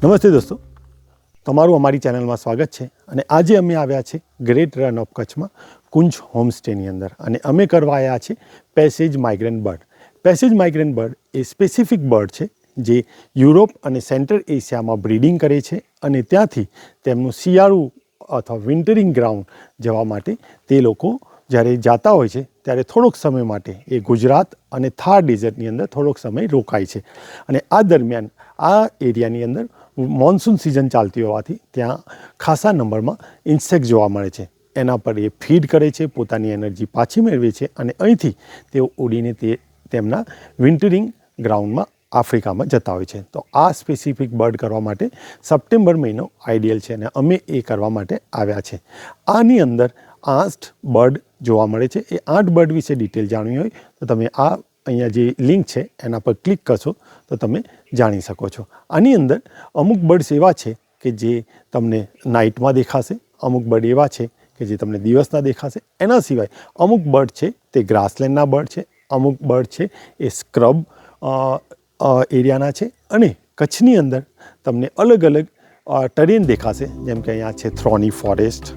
નમસ્તે દોસ્તો, તમારું અમારી ચેનલમાં સ્વાગત છે. અને આજે અમે આવ્યા છે ગ્રેટ રન ઓફ કચ્છમાં કુંજ હોમસ્ટેની અંદર, અને અમે કરવા આવ્યા છે passage migrant bird. Passage migrant bird એ સ્પેસિફિક બર્ડ છે જે યુરોપ અને સેન્ટ્રલ એશિયામાં બ્રીડિંગ કરે છે, અને ત્યાંથી તેમનું શિયાળુ અથવા વિન્ટરિંગ ગ્રાઉન્ડ જવા માટે તે લોકો જ્યારે જાતા હોય છે ત્યારે થોડોક સમય માટે એ ગુજરાત અને થાર ડેઝર્ટની અંદર થોડોક સમય રોકાય છે. અને આ દરમિયાન આ એરિયાની અંદર મોન્સૂન સિઝન ચાલતી હોવાથી ત્યાં ખાસા નંબરમાં ઇન્સેક્ટ જોવા મળે છે. એના પર એ ફીડ કરે છે, પોતાની એનર્જી પાછી મેળવે છે, અને અહીંથી તેઓ ઉડીને તેમના વિન્ટરિંગ ગ્રાઉન્ડમાં આફ્રિકામાં જતા હોય છે. તો આ સ્પેસિફિક બર્ડ કરવા માટે સપ્ટેમ્બર મહિનો આઈડિયલ છે, અને અમે એ કરવા માટે આવ્યા છે. આની અંદર 8 બર્ડ જોવા મળે છે. એ 8 બર્ડ વિશે ડિટેલ જાણવી હોય તો તમે અહીંયા જે લિંક છે એના પર ક્લિક કરશો તો તમે જાણી શકો છો. આની અંદર અમુક બર્ડ્સ એવા છે કે જે તમને નાઇટમાં દેખાશે, અમુક બર્ડ એવા છે કે જે તમને દિવસના દેખાશે. એના સિવાય અમુક બર્ડ છે તે ગ્રાસલેન્ડના બર્ડ છે, અમુક બર્ડ છે એ સ્ક્રબ એરિયાના છે, અને કચ્છની અંદર તમને અલગ અલગ ટરેન દેખાશે, જેમ કે અહીંયા છે થ્રોની ફોરેસ્ટ,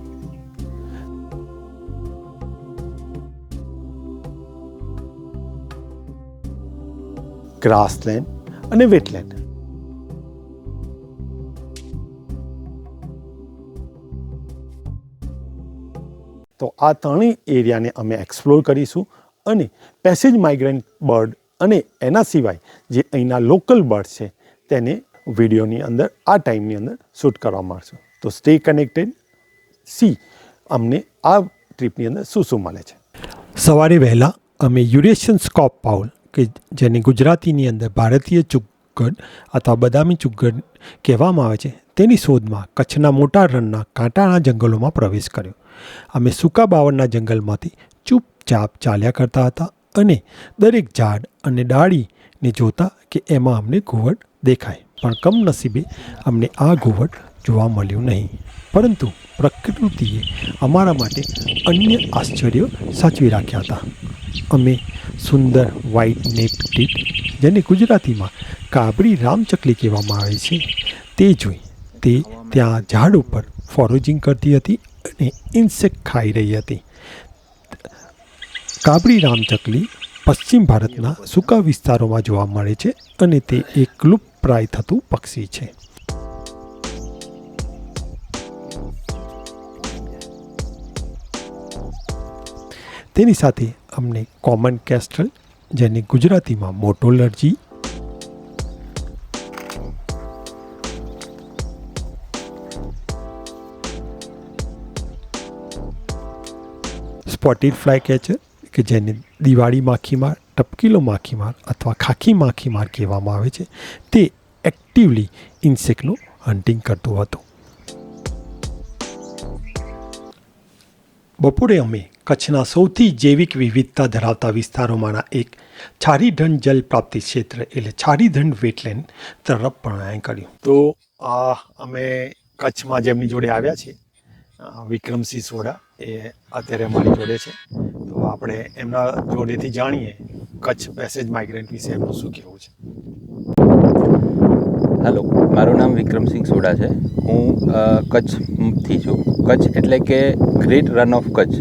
ગ્રાસલેન્ડ અને વેટલેન્ડ. તો આ ત્રણેય એરિયાને અમે એક્સપ્લોર કરીશું, અને પેસેજ માઇગ્રન્ટ બર્ડ અને એના સિવાય જે અહીંના લોકલ બર્ડ છે તેને વિડીયોની અંદર આ ટાઈમની અંદર શૂટ કરવામાં આવશે. તો સ્ટે કનેક્ટેડ, સી અમને આ ટ્રીપની અંદર શું શું મળે છે. સવારે વહેલા અમે યુરેશિયન સ્કોપ પાઉલ, કે જેને ગુજરાતીની અંદર ભારતીય ચુગ્ગડ અથવા બદામી ચુગ્ગડ કહેવામાં આવે છે, તેની શોધમાં કચ્છના મોટા રણના કાંટાના જંગલોમાં પ્રવેશ કર્યો. અમે સૂકા બાવળના જંગલમાંથી ચૂપચાપ ચાલ્યા કરતા હતા, અને દરેક ઝાડ અને ડાળીને જોતા કે એમાં અમને ઘુવડ દેખાય, પણ કમનસીબે અમને આ ઘુવડ જોવા મળ્યું નહીં. પરંતુ પ્રકૃતિએ અમારા માટે અન્ય આશ્ચર્યો સાચવી રાખ્યા હતા. અમે સુંદર વ્હાઇટ નેક ટીટ, જેને ગુજરાતીમાં કાબરી રામચકલી કહેવામાં આવે છે, તે જોઈ તે ત્યાં ઝાડ ઉપર ફોરેજિંગ કરતી હતી અને ઇન્સેક્ટ ખાઈ રહી હતી. કાબરી રામચકલી પશ્ચિમ ભારતના સૂકા વિસ્તારોમાં જોવા મળે છે, અને તે એક લુપ્તપ્રાય થતું પક્ષી છે. તેની સાથે અમને કોમન કેસ્ટ્રલ, જેને ગુજરાતીમાં મોટો લરજી, સ્પોટેડ ફ્લાય કેચર, કે જેને દિવાળી માખીમાર, ટપકીલો માખીમાર અથવા ખાખી માખીમાર કહેવામાં આવે છે, તે એક્ટિવલી ઇન્સેક્ટનું હન્ટિંગ કરતું હતું. બપોરે અમે કચ્છના સૌથી જૈવિક વિવિધતા ધરાવતા વિસ્તારોમાંના એક છારીધન જલ પ્રાપ્તિ ક્ષેત્ર એટલે છારીધન વેટલેન્ડ તરફ પ્રયાણ કર્યું. તો અમે કચ્છમાં જેમની જોડે આવ્યા છીએ, વિક્રમસિંહ સોઢા, એ અત્યારે અમારી જોડે છે. તો આપણે એમના જોડેથી જાણીએ કચ્છ પેસેજ માઇગ્રન્ટ વિશે એમનું શું કહેવું છે. હેલો, મારું નામ વિક્રમસિંહ સોઢા છે. હું કચ્છથી છું. કચ્છ એટલે કે ગ્રેટ રન ઓફ કચ્છ.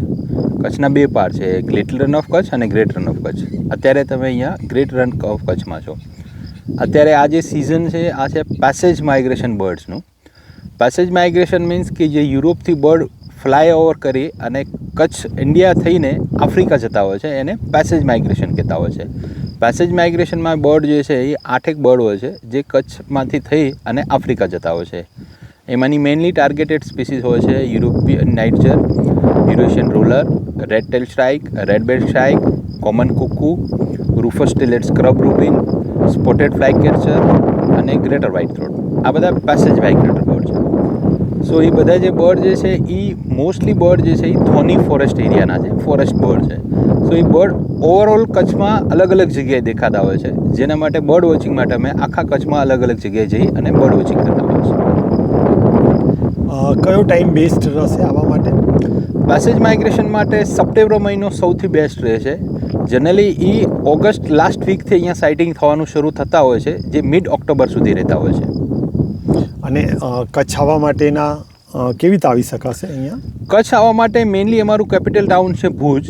કચ્છના 2 પાર્ટ છે, એક લિટલ રન ઓફ કચ્છ અને ગ્રેટ રન ઓફ કચ્છ. અત્યારે તમે અહીંયા ગ્રેટ રન ઓફ કચ્છમાં છો. અત્યારે આ જે સિઝન છે આ છે પેસેજ માઇગ્રેશન બર્ડ્સનું. પેસેજ માઇગ્રેશન મીન્સ કે જે યુરોપથી બર્ડ ફ્લાય ઓવર કરી અને કચ્છ ઇન્ડિયા થઈને આફ્રિકા જતા હોય છે, એને પેસેજ માઇગ્રેશન કહેતા હોય છે. પેસેજ માઇગ્રેશનમાં બર્ડ જે છે એ 8 બર્ડ હોય છે જે કચ્છમાંથી થઈ અને આફ્રિકા જતા હોય છે. એમાંની મેઇનલી ટાર્ગેટેડ સ્પીસીસ હોય છે European nightjar, Eurasian roller, red tail shrike, red belt shrike, common cuckoo, rufous tailed scrub robin, spotted flycatcher અને ગ્રેટર વ્હાઇટ થ્રોટ. આ બધા પેસેજ માઇગ્રેટર બર્ડ છે. સો એ બધા જે બર્ડ જે છે એ મોસ્ટલી બર્ડ જે છે એ થોની ફોરેસ્ટ એરિયાના છે, ફોરેસ્ટ બર્ડ છે. સો એ બર્ડ ઓવરઓલ કચ્છમાં અલગ અલગ જગ્યાએ દેખાતા હોય છે, જેના માટે બર્ડ વોચિંગ માટે અમે આખા કચ્છમાં અલગ અલગ જગ્યાએ જઈ અને બર્ડ વોચિંગ કરતા હોઈએ છીએ. કયો ટાઈમ બેસ્ટ રહેશે આવા માટે? પેસેજ માઇગ્રેશન માટે સપ્ટેમ્બર મહિનો સૌથી બેસ્ટ રહે છે. જનરલી એ ઓગસ્ટ લાસ્ટ વીકથી અહીંયા સાઇટિંગ થવાનું શરૂ થતા હોય છે, જે મિડ ઓક્ટોબર સુધી રહેતા હોય છે. અને કચ્છ આવવા માટેના કેવી રીતે આવી શકાશે અહીંયા? કચ્છ આવવા માટે મેઇનલી અમારું કેપિટલ ટાઉન છે ભુજ.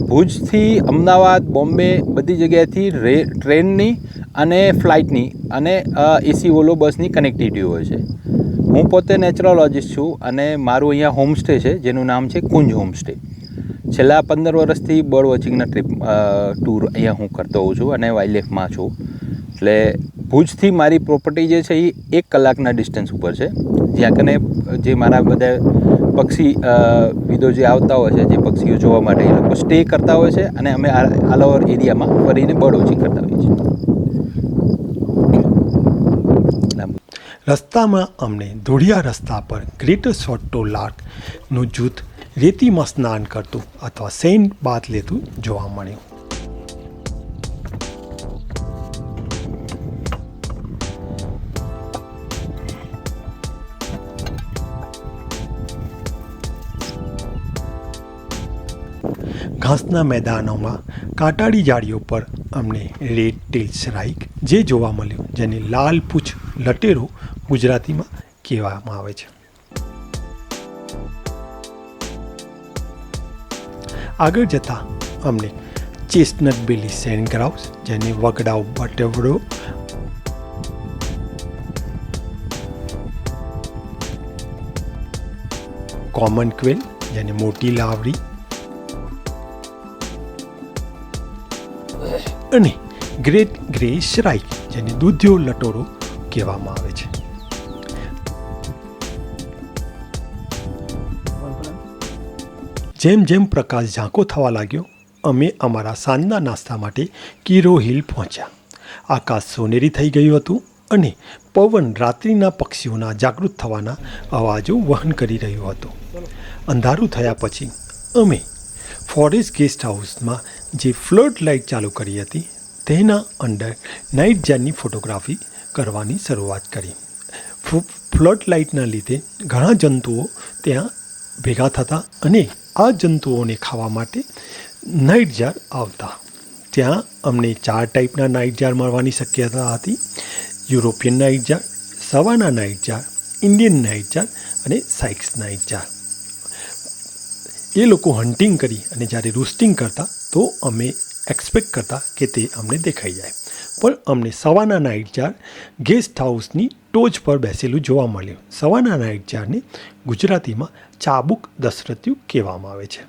ભુજથી અમદાવાદ, બોમ્બે બધી જગ્યાએથી ટ્રેનની અને ફ્લાઇટની અને એસી ઓલો બસની કનેક્ટિવિટી હોય છે. હું પોતે નેચરોલોજિસ્ટ છું અને મારું અહીંયા હોમસ્ટે છે જેનું નામ છે કુંજ હોમસ્ટે. છેલ્લા 15 વર્ષથી બર્ડ વોચિંગના ટૂર અહીંયા હું કરતો હોઉં છું અને વાઇલ્ડલાઇફમાં છું. એટલે ભુજથી મારી પ્રોપર્ટી જે છે એ 1 કલાકના ડિસ્ટન્સ ઉપર છે. જ્યાં કને જે મારા બધા પક્ષી વિદો જે આવતા હોય છે, જે પક્ષીઓ જોવા માટે એ લોકો સ્ટે કરતા હોય છે અને અમે ઓલ ઓવર એરિયામાં ફરીને બર્ડ વોચિંગ કરતા હોઈએ છીએ. રસ્તામાં અમને ધોળિયા રસ્તા પર ગ્રેટર સોટ્ટો લાર્કનું જૂથ રેતીમાં સ્નાન કરતું અથવા સેન્ટ બાથ લેતું જોવા મળ્યું. ઘાસના મેદાનોમાં કાંટાળી ઝાડીઓ પર અમને રેડ ટેલ શ્રાઇક જે જોવા મળ્યું, જેને લાલ પૂંછ લટેરો ગુજરાતીમાં કહેવામાં આવે છે. આગળ જતાં અમને ચેસ્ટનટ બેલી સેન્ડ ગ્રાઉસ, જેને વગડાઉ બટેવડો, કોમન ક્વેલ, જેને મોટી લાવડી, અને ગ્રેટ ગ્રે શ્રાઇક, જેને દૂધિયો લટોરો કહેવામાં આવે છે. જેમ જેમ પ્રકાશ ઝાંકો થવા લાગ્યો, અમે અમારા સાંજના નાસ્તા માટે કીરો હિલ પહોંચ્યા. આકાશ સોનેરી થઈ ગયું હતું અને પવન રાત્રિના પક્ષીઓના જાગૃત થવાના અવાજો વહન કરી રહ્યો હતો. અંધારું થયા પછી અમે ફોરેસ્ટ ગેસ્ટ હાઉસમાં જે ફ્લડ લાઇટ ચાલુ કરી હતી તેના અંદર નાઇટ જારની ફોટોગ્રાફી કરવાની શરૂઆત કરી. ફ્લડ લાઇટના લીધે ઘણા જંતુઓ ત્યાં ભેગા થતા અને આ જંતુઓને ખાવા માટે નાઇટ જાર આવતા. ત્યાં અમને 4 ટાઈપના નાઇટ જાર મળવાની શક્યતા હતી: European nightjar, savanna nightjar, Indian nightjar અને સાઇક્સ નાઇટ જાર. એ લોકો હન્ટિંગ કરી અને જ્યારે રૂસ્ટિંગ કરતા તો અમે એક્સપેક્ટ કરતા કે તે અમને દેખાઈ જાય, પણ અમને સવાના નાઇટ જાર ગેસ્ટ હાઉસની ટોચ પર બેસેલું જોવા મળ્યું. સવાના નાઇટ જારને ગુજરાતીમાં ચાબુક દશરથિયું કહેવામાં આવે છે.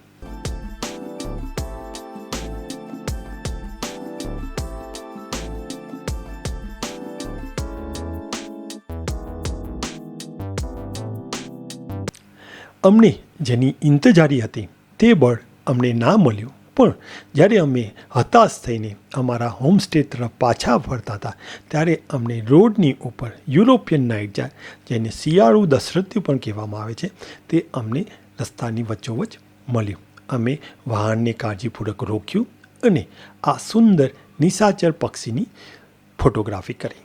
અમને જેની ઇંતજારી હતી તે બર્ડ અમને ના મળ્યું, પણ જ્યારે અમે હતાશ થઈને અમારા હોમસ્ટે તરફ પાછા ફરતા હતા ત્યારે અમને રોડની ઉપર યુરોપિયન નાઇટ જાર, જેને શિયાળુ દશરથિયું પણ કહેવામાં આવે છે, તે અમને રસ્તાની વચ્ચોવચ્ચ મળ્યું. અમે વાહનને કાળજીપૂર્વક રોક્યું અને આ સુંદર નિશાચર પક્ષીની ફોટોગ્રાફી કરી.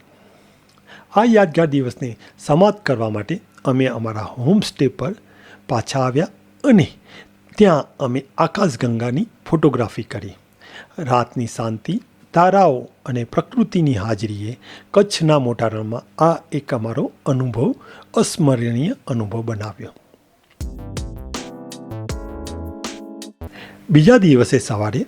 આ યાદગાર દિવસને સમાપ્ત કરવા માટે અમે અમારા હોમસ્ટે પર પાછા આવ્યા અને ત્યાં અમે આકાશગંગાની ફોટોગ્રાફી કરી. રાતની શાંતિ, તારાઓ અને પ્રકૃતિની હાજરીએ કચ્છના મોટા રણમાં આ એક અમારો અનુભવ અસ્મરણીય અનુભવ બનાવ્યો. બીજા દિવસે સવારે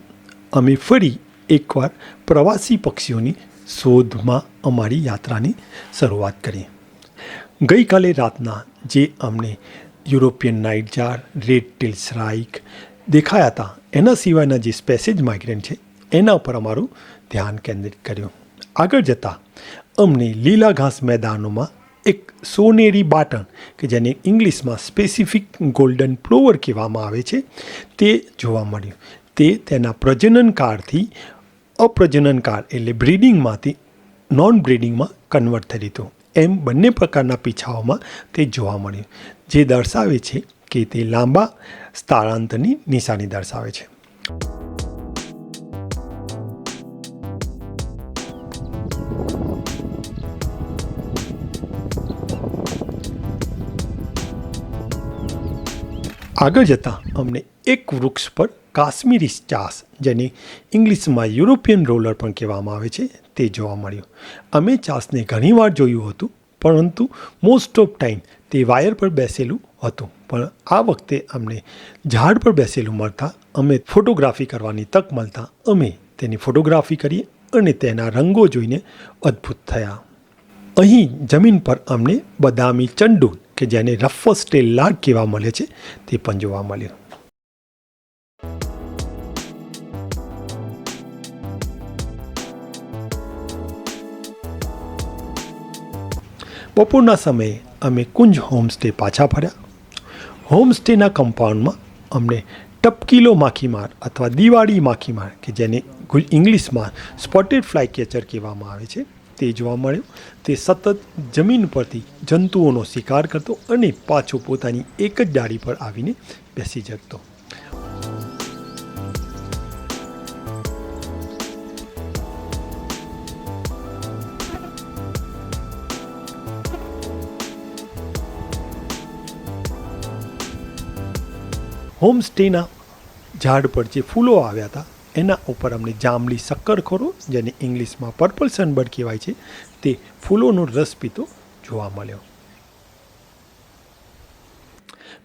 અમે ફરી એકવાર પ્રવાસી પક્ષીઓની શોધમાં અમારી યાત્રાની શરૂઆત કરી. ગઈકાલે રાતના જે અમને European nightjar, red tail shrike દેખાયા હતા, એના સિવાયના જે સ્પેસેજ માઇગ્રન્ટ છે એના પર અમારું ધ્યાન કેન્દ્રિત કર્યું. આગળ જતાં અમને લીલા ઘાસ મેદાનોમાં એક સોનેરી બાટણ, કે જેને ઇંગ્લિશમાં સ્પેસિફિક ગોલ્ડન પ્લોવર કહેવામાં આવે છે, તે જોવા મળ્યું. તે તેના પ્રજનનકાળથી અપ્રજનનકાળ એટલે બ્રીડિંગમાંથી નોન બ્રીડિંગમાં કન્વર્ટ થઈ હતું. એમ બંને પ્રકારના પીછાઓમાં તે જોવા મળ્યું, જે દર્શાવે છે કે તે લાંબા સ્થળાંતરની નિશાની દર્શાવે છે. આગળ જતાં અમને એક વૃક્ષ પર કાશ્મીરી ચાસ, જેને ઇંગ્લિશમાં યુરોપિયન રોલર પણ કહેવામાં આવે છે, તે જોવા મળ્યું. અમે ચાસને ઘણીવાર જોયું હતું, પરંતુ મોસ્ટ ઓફ ટાઈમ તે વાયર પર બેસેલું હતું. પણ આ વખતે અમને ઝાડ પર બેસેલું મળતા અમે ફોટોગ્રાફી કરવાની તક મળતા અમે તેની ફોટોગ્રાફી કરી અને તેના રંગો જોઈને અદ્ભુત થયા. અહીં જમીન પર અમને બદામી ચંડુલ કે જેને રફસ ટેલ લાર્ક કહેવા મળે છે તે પણ જોવા મળ્યું. બપોરના સમયે અમે કુંજ હોમસ્ટે પાછા ફર્યા. હોમસ્ટેના કમ્પાઉન્ડમાં અમને ટપકીલો માખીમાર અથવા દિવાળી માખીમાર કે જેને ઇંગ્લિશમાં સ્પોટેડ ફ્લાય કેચર કહેવામાં આવે છે તે જોવા મળ્યો. તે સતત જમીન પરથી જંતુઓનો શિકાર કરતો અને પાછો પોતાની એક જ ડાળી પર આવીને બેસી જતો. હોમસ્ટેના ઝાડ પર જે ફૂલો આવ્યા હતા એના ઉપર અમને જાંબલી શક્કરખોરો જેને ઇંગ્લિશમાં પર્પલ સનબર્ડ કહેવાય છે તે ફૂલોનો રસ પીતો જોવા મળ્યો.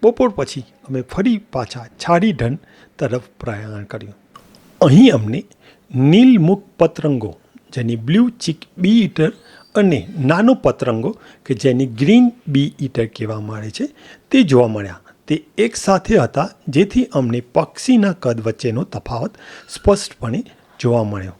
બપોર પછી અમે ફરી પાછા છાડીઢંઢ તરફ પ્રયાણ કર્યું. અહીં અમને નીલમુખ પતરંગો જેની બ્લુ ચીક બી ઈટર અને નાનો પતરંગો કે જેની ગ્રીન બી ઈટર કહેવામાં આવે છે તે જોવા મળ્યા. તે એક સાથે હતા જેથી અમને પક્ષીના કદ વચ્ચેનો તફાવત સ્પષ્ટપણે જોવા મળ્યો.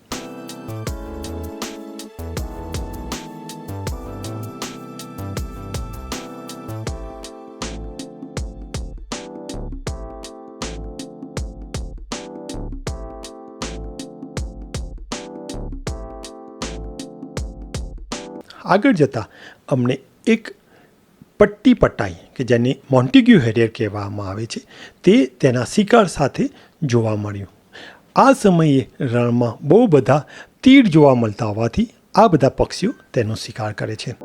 આગળ જતાં અમને એક પટ્ટી પટાઈ કે જેને મોન્ટેગ્યુ હેરિયર કહેવામાં આવે છે તે તેના શિકાર સાથે જોવા મળ્યું. આ સમયે રણમાં બહુ બધા તીડ જોવા મળતા હોવાથી આ બધા પક્ષીઓ તેનો શિકાર કરે છે.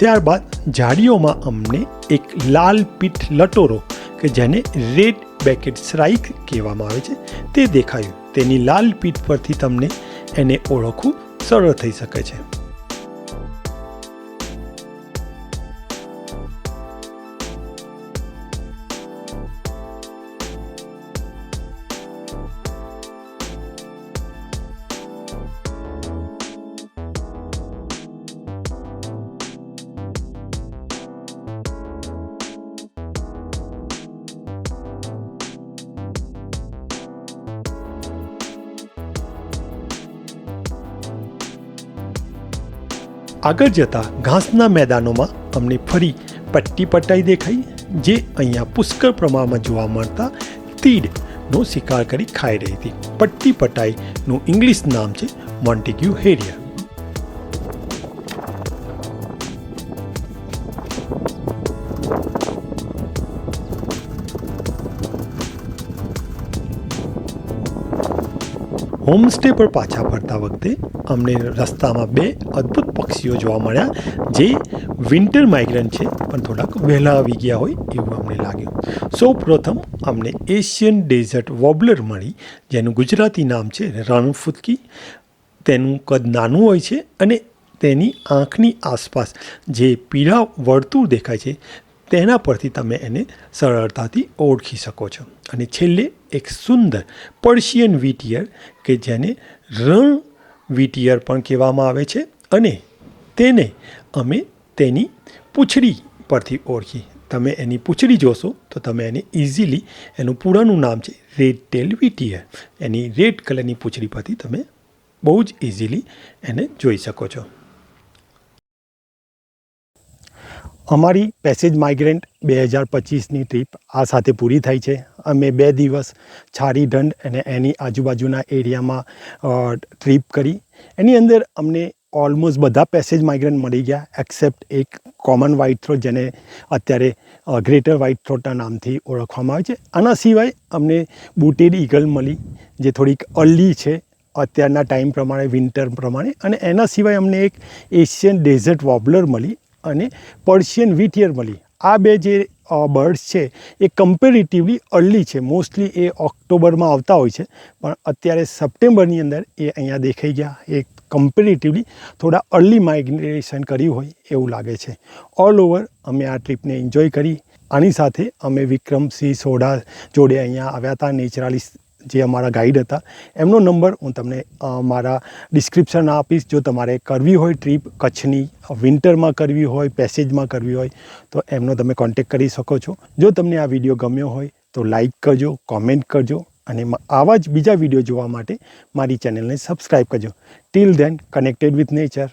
ત્યારબાદ ઝાડીઓમાં અમને એક લાલ પીઠ લટોરો કે જેને રેડ બેકેટ શ્રાઇક કહેવામાં આવે છે તે દેખાયું. તેની લાલ પીઠ પરથી તમને એને ઓળખવું સરળ થઈ શકે છે. આગળ જતાં ઘાસના મેદાનોમાં અમને ફરી પટ્ટી પટાઈ દેખાઈ જે અહીંયા પુષ્કળ પ્રમાણમાં જોવા મળતા તીડનો શિકાર કરી ખાઈ રહી હતી. પટ્ટી પટાઈનું ઇંગ્લિશ નામ છે મોન્ટેગ્યુ હેરિયર. હોમસ્ટે પર પાછા ફરતા વખતે અમને રસ્તામાં બે અદ્ભુત પક્ષીઓ જોવા મળ્યા જે વિન્ટર માઇગ્રન્ટ છે પણ થોડાક વહેલા આવી ગયા હોય એવું અમને લાગ્યું. સૌ પ્રથમ અમને એશિયન ડેઝર્ટ વોબલર મળી જેનું ગુજરાતી નામ છે રણફૂદકી. તેનું કદ નાનું હોય છે અને તેની આંખની આસપાસ જે પીળા વર્તુળ દેખાય છે તેના પરથી તમે એને સરળતાથી ઓળખી શકો છો. અને છેલ્લે એક સુંદર પર્શિયન વીટિયર કે જેને રણ વીટિયર પણ કહેવામાં આવે છે અને તેને અમે તેની પૂંછડી પરથી ઓળખી. તમે એની પૂંછડી જોશો તો તમે એને ઇઝીલી એનું પૂરાનું નામ છે રેડ ટેલ વીટિયર. એની રેડ કલરની પૂંછડી પરથી તમે બહુ જ ઇઝીલી એને જોઈ શકો છો. અમારી પેસેજ માઇગ્રન્ટ 2025ની ટ્રીપ આ સાથે પૂરી થઈ છે. અમે 2 દિવસ છારીઢંઢ અને એની આજુબાજુના એરિયામાં ટ્રીપ કરી. એની અંદર અમને ઓલમોસ્ટ બધા પેસેજ માઇગ્રન્ટ મળી ગયા એક્સેપ્ટ એક કોમન વ્હાઇટ થ્રોટ જેને અત્યારે ગ્રેટર વ્હાઇટ થ્રોટના નામથી ઓળખવામાં આવે છે. આના સિવાય અમને બુટેડ ઈગલ મળી જે થોડીક અર્લી છે અત્યારના ટાઈમ પ્રમાણે વિન્ટર પ્રમાણે. અને એના સિવાય અમને એક એશિયન ડેઝર્ટ વોબલર મળી અને પર્શિયન વીટિયર મળી. આ બે જે બર્ડ્સ છે એ કમ્પેરેટિવલી અર્લી છે. મોસ્ટલી એ ઓક્ટોબરમાં આવતા હોય છે, પણ અત્યારે સપ્ટેમ્બરની અંદર એ અહીંયા દેખાઈ ગયા. એ કમ્પેરેટિવલી થોડા અર્લી માઇગ્રેશન કર્યું હોય એવું લાગે છે. ઓલ ઓવર અમે આ ટ્રીપને એન્જોય કરી. આની સાથે અમે વિક્રમસિંહ સોઢા જોડે અહીંયા આવ્યા હતા. નેચરાલિસ્ટ જે અમારા ગાઈડ હતા, એમનો નંબર હું તમને મારા ડિસ્ક્રિપ્શનમાં આપીશ. જો તમારે કરવી હોય ટ્રીપ કચ્છની, વિન્ટરમાં કરવી હોય, પેસેજમાં કરવી હોય, તો એમનો તમે કોન્ટેક્ટ કરી શકો છો. જો તમને આ વિડીયો ગમ્યો હોય તો લાઈક કરજો, કોમેન્ટ કરજો અને આવા જ બીજા વિડીયો જોવા માટે મારી ચેનલને સબસ્ક્રાઈબ કરજો. Till then, connected with nature.